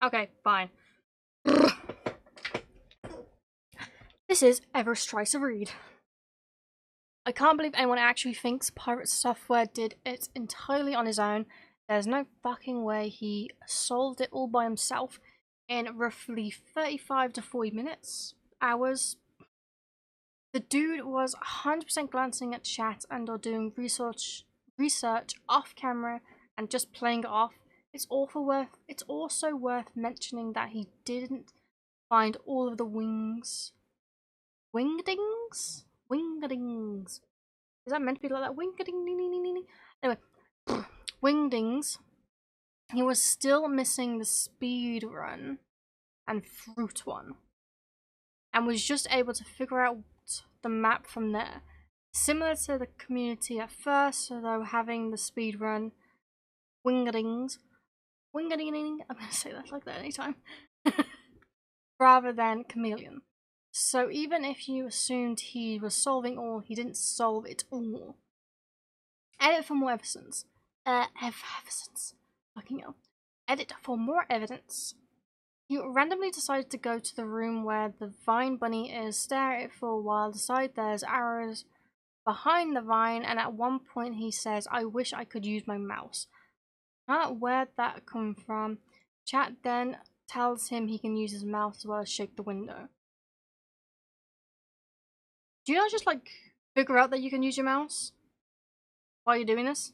Okay, fine. This is Everest tries to read. I can't believe anyone actually thinks Pirate Software did it entirely on his own. There's no fucking way he solved it all by himself in roughly 35 to 40 minutes, hours. The dude was 100% glancing at chat and or doing research off camera and just playing it off. It's also worth mentioning that he didn't find all of the wingdings? Wingdings. Is that meant to be like that? Wingding. Anyway, wingdings. He was still missing the speed run and fruit one, and was just able to figure out the map from there. Similar to the community at first, though having the speed run wingdings, I'm gonna say that like that anytime, rather than chameleon. So even if you assumed he was solving all, he didn't solve it all. Edit for more evidence. Evidence. Fucking hell. Edit for more evidence. You randomly decide to go to the room where the vine bunny is, stare at it for a while, decide there's arrows behind the vine, and at one point he says, I wish I could use my mouse. Where'd that come from? Chat then tells him he can use his mouse as well as shake the window. Do you not just like figure out that you can use your mouse while you're doing this?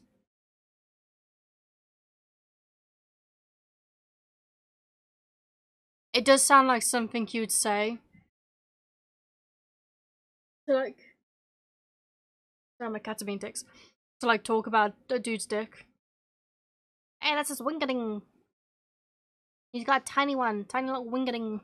It does sound like something you would say. To like, sorry, my cats are being dicks. To like talk about a dude's dick. Hey, that's his wingeting. He's got a tiny one, tiny little wingeting.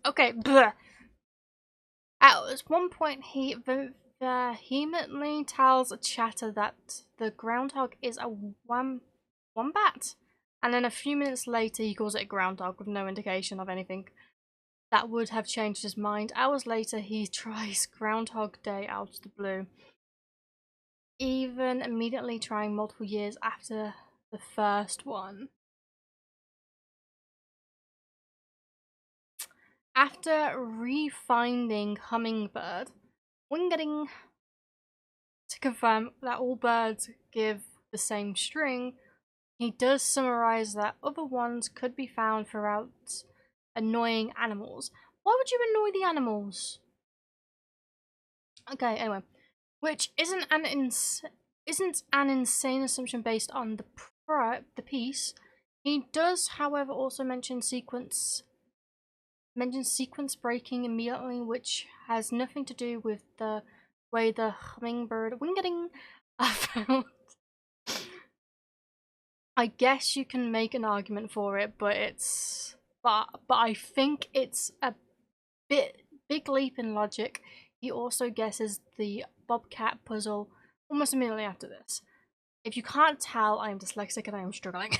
Okay, bleh. At one point, he vehemently tells a chatter that the groundhog is a wombat, and then a few minutes later, he calls it a groundhog with no indication of anything that would have changed his mind. Hours later, he tries Groundhog Day out of the blue, even immediately trying multiple years after the first one. After refinding Hummingbird, Wingeting, to confirm that all birds give the same string, he does summarize that other ones could be found throughout annoying animals. Why would you annoy the animals? Okay, anyway, which isn't an insane assumption based on the piece. He does, however, also mention sequence breaking immediately, which has nothing to do with the way the hummingbird wingeting are found. I guess you can make an argument for it, but I think it's a big leap in logic. He also guesses the bobcat puzzle almost immediately after this. If you can't tell, I am dyslexic and I am struggling.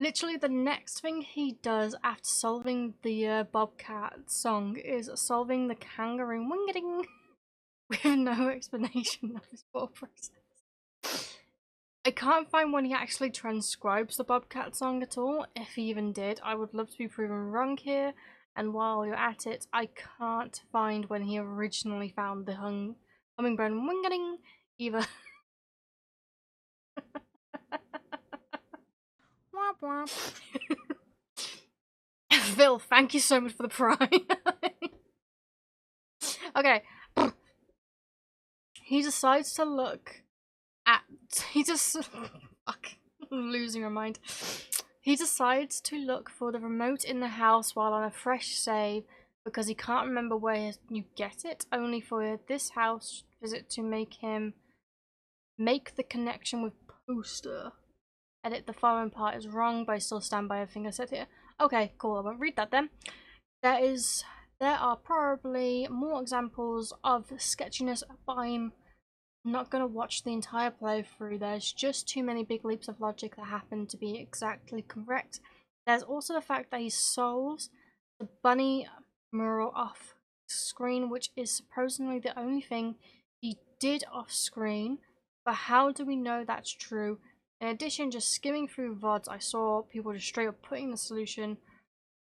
Literally, the next thing he does after solving the bobcat song is solving the kangaroo wingeting with no explanation of his thought process. I can't find when he actually transcribes the bobcat song at all. If he even did, I would love to be proven wrong here. And while you're at it, I can't find when he originally found the hummingbird wingeting either. Womp womp. Phil, thank you so much for the prime. Okay. He decides to look at. He just. Fuck. I'm losing my mind. He decides to look for the remote in the house while on a fresh save because he can't remember where you get it, only for this house visit to make him make the connection with poster. Edit, the following part is wrong, but I still stand by everything I said here. Okay, cool, I won't read that then. There are probably more examples of sketchiness, but I'm not gonna watch the entire playthrough. There's just too many big leaps of logic that happen to be exactly correct. There's also the fact that he solves the bunny mural off screen, which is supposedly the only thing he did off screen. But how do we know that's true? In addition, just skimming through VODs, I saw people just straight up putting the solution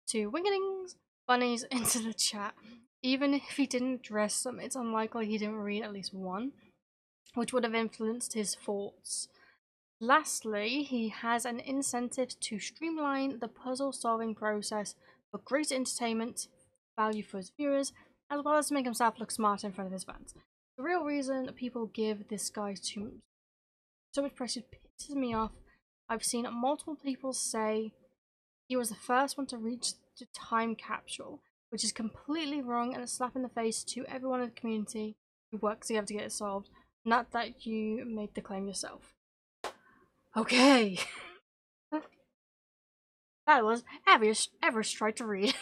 to Wingading's bunnies into the chat. Even if he didn't address them, it's unlikely he didn't read at least one, which would have influenced his thoughts. Lastly, he has an incentive to streamline the puzzle solving process for greater entertainment value for his viewers, as well as to make himself look smart in front of his fans. The real reason people give this guy so much pressure pisses me off. I've seen multiple people say he was the first one to reach the time capsule, which is completely wrong and a slap in the face to everyone in the community who works together to get it solved. Not that you made the claim yourself. Okay. That was Everest tried to read.